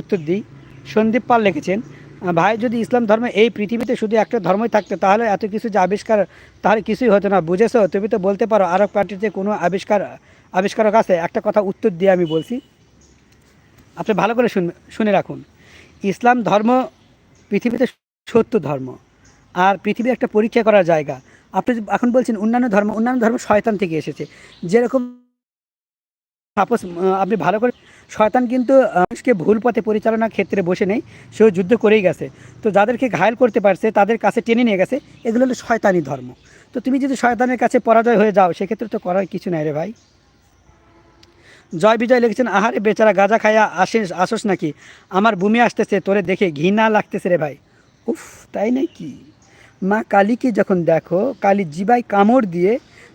উত্তর দিই। সন্দীপ পাল লিখেছেন, ভাই যদি ইসলাম ধর্ম এই পৃথিবীতে শুধু একটা ধর্মই থাকতো তাহলে এত কিছু যে আবিষ্কার তাহলে কিছুই হতো না, বুঝেছো? তুমি তো বলতে পারো আরব কান্ট্রিতে কোনো আবিষ্কারক আছে? একটা কথা উত্তর দিয়ে আমি বলছি, আপনি ভালো করে শুনে রাখুন। ইসলাম ধর্ম পৃথিবীতে সত্য ধর্ম, আর পৃথিবী একটা পরীক্ষা করার জায়গা। আপনি এখন বলছেন অন্যান্য ধর্ম শয়তান থেকে এসেছে, যেরকম সাপোজ আপনি ভালো করে, শয়তান কিন্তু মানুষকে ভুল পথে পরিচালনার ক্ষেত্রে বসে নেই, সেও যুদ্ধ করেই গেছে। তো যাদেরকে ঘায়েল করতে পারছে তাদের কাছে টেনে নিয়ে গেছে, এগুলো হলো শয়তানি ধর্ম। তো তুমি যদি শয়তানের কাছে পরাজয় হয়ে যাও সেক্ষেত্রে তো করার কিছু নাই রে ভাই। জয় বিজয় লিখেছেন, আহারে বেচারা গাঁজা খাইয়া আসোস নাকি? আমার বমি আসতেছে তোরে দেখে, ঘৃণা লাগতেছে রে ভাই। উফ, তাই নাকি? মা কালীকে যখন দেখো, কালী জিবাই কামড় দিয়ে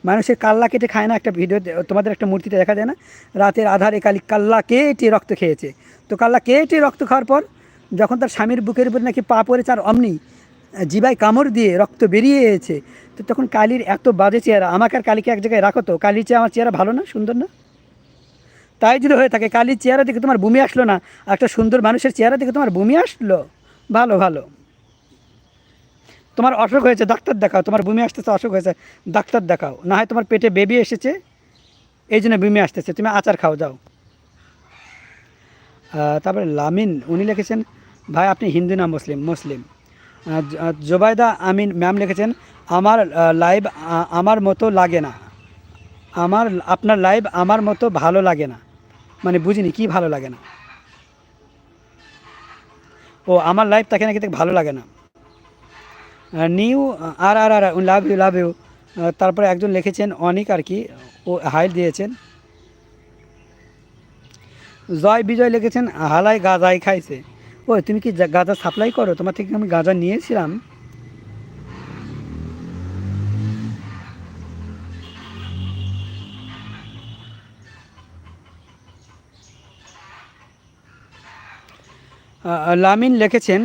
মানুষের কাল্লা কেটে খায় না? একটা ভিডিও তোমাদের একটা মূর্তিতে দেখা যায় না, রাতের আধারে কালী কাল্লা কেটে রক্ত খেয়েছে। তো কাল্লা কেটে রক্ত খাওয়ার পর যখন তার স্বামীর বুকের উপর নাকি পা পড়েছে আর অমনি জিবাই কামড় দিয়ে রক্ত বেরিয়ে এসেছে, তো তখন কালীর এত বাজে চেহারা। আমাকে আর কালীকে এক জায়গায় রাখো তো, কালীর চেয়ে আমার চেহারা ভালো না, সুন্দর না? তাই যদি হয়ে থাকে, কালীর চেহারা দেখে তোমার বমি আসলো না, একটা সুন্দর মানুষের চেহারা দেখে তোমার বমি আসলো? ভালো ভালো, তোমার অসুখ হয়েছে ডাক্তার দেখাও, তোমার বমি আসতেছে অসুখ হয়েছে ডাক্তার দেখাও, না হয় তোমার পেটে বেবি এসেছে এই জন্য বমি আসতেছে, তুমি আচার খাও যাও। তারপরে লামিন উনি লিখেছেন, ভাই আপনি হিন্দু না মুসলিম? মুসলিম। জোবায়দা আমিন ম্যাম লিখেছেন, আমার লাইভ আমার মতো লাগে না, আপনার লাইভ আমার মতো ভালো লাগে না। মানে বুঝিনি কি ভালো লাগে না? ও, আমার লাইভ তাকে নাকি ভালো লাগে না। নিউ আর আর আর লাভ ইউ লাভ ইউ। তারপরে একজন লিখেছেন অনিক আর কি, ও হাইট দিয়েছেন। জয় বিজয় লিখেছেন, হালাই গাঁজাই খাইছে। ও, তুমি কি গাঁজা সাপ্লাই করো? তোমার থেকে আমি গাঁজা নিয়েছিলাম। লামিন লিখেছেন,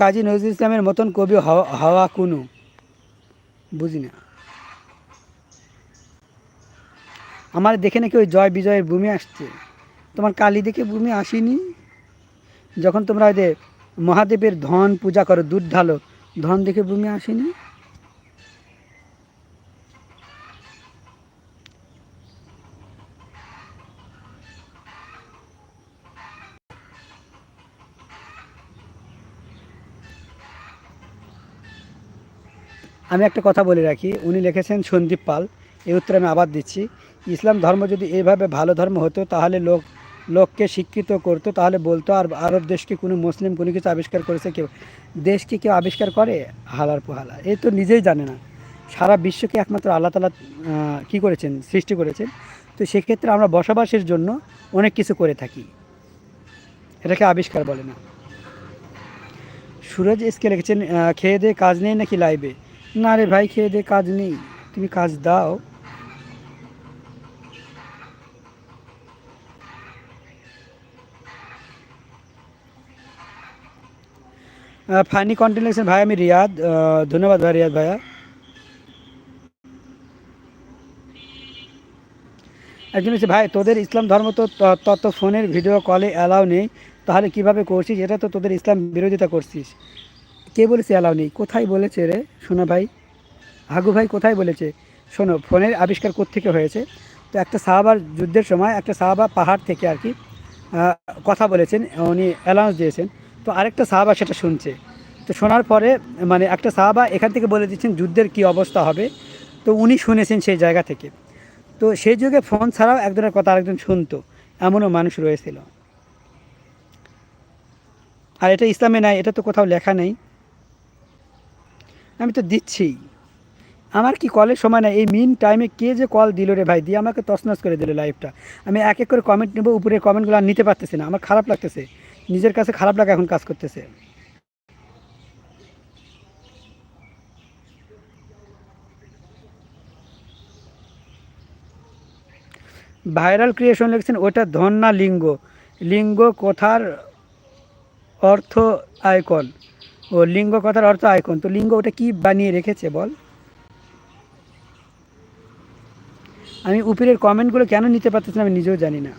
কাজী নজরুল ইসলামের মতন কবি হওয়া কোনো, বুঝি না। আমার দেখে নাকি ওই জয় বিজয়ের ভূমি আসছে, তোমার কালী দেখে ভূমি আসেনি? যখন তোমরা ওই যে মহাদেবের ধন পূজা করো, দুধ ঢালো, ধন দেখে ভূমি আসেনি? আমি একটা কথা বলে রাখি, উনি লিখেছেন সন্দীপ পাল, এই উত্তর আমি আবার দিচ্ছি। ইসলাম ধর্ম যদি এইভাবে ভালো ধর্ম হতো তাহলে লোককে শিক্ষিত করতো, তাহলে বলতো আর আরব দেশকে কোনো মুসলিম কোনো কিছু আবিষ্কার করেছে কেউ? দেশকে কেউ আবিষ্কার করে? হালার পোহালা, এ তো নিজেই জানে না। সারা বিশ্বকে একমাত্র আল্লাহ তাআলা কী করেছেন? সৃষ্টি করেছেন। তো সেক্ষেত্রে আমরা বসবাসের জন্য অনেক কিছু করে থাকি, এটাকে আবিষ্কার বলে না। সুরজ এসকে লিখেছেন, খেয়ে দিয়ে কাজ নেই নাকি লাইভে? না রে ভাই, খেয়ে দিয়ে কাজ নেই, তুমি কাজ দাও। ফানি কন্টেন্ট লিখেছেন, ভাই আমি রিয়াদ। ধন্যবাদ ভাই রিয়াদ ভাইয়া। একজন হচ্ছে, ভাই তোদের ইসলাম ধর্ম তো তত ফোনের ভিডিও কলে অ্যালাউ নেই, তাহলে কিভাবে করছিস? এটা তো তোদের ইসলাম বিরোধিতা করছিস। কে বলেছে অ্যালাউ নেই? কোথায় বলেছে রে শোনো ভাই, হাগু ভাই কোথায় বলেছে? শোনো, ফোনের আবিষ্কার কোত্থেকে হয়েছে? তো একটা সাহাবার যুদ্ধের সময় একটা সাহাবা পাহাড় থেকে আর কি কথা বলেছেন, উনি অ্যালাউন্স দিয়েছেন। তো আরেকটা সাহাবা সেটা শুনছে। তো শোনার পরে মানে একটা সাহাবা এখান থেকে বলে দিচ্ছেন যুদ্ধের কি অবস্থা হবে, তো উনি শুনেছেন সেই জায়গা থেকে। তো সেই যুগে ফোন ছাড়াও একজনের কথা আরেকজন শুনতো, এমনও মানুষ রয়েছিল। আর এটা ইসলামে নাই, এটা তো কোথাও লেখা নেই। আমি তো দিচ্ছি, আমার কি কলের সময় না? এই মিন টাইমে কে যে কল দিল রে ভাই, দিয়ে আমাকে তছনছ করে দিল লাইভটা। আমি এক এক করে কমেন্ট নেবো, উপরের কমেন্টগুলো আর নিতে পারতেছি না, আমার খারাপ লাগতেছে, নিজের কাছে খারাপ লাগা এখন কাজ করতেছে। ভাইরাল ক্রিয়েশন লিখছেন, ওটা ধন না লিঙ্গ? লিঙ্গ কথার অর্থ আইকন। ও, লিঙ্গ কথার অর্থ আইকন, তো লিঙ্গ ওটা কি বানিয়ে রেখেছে বল? আমি উপরের কমেন্টগুলো কেন নিতে পারতেছি না আমি নিজেও জানি না।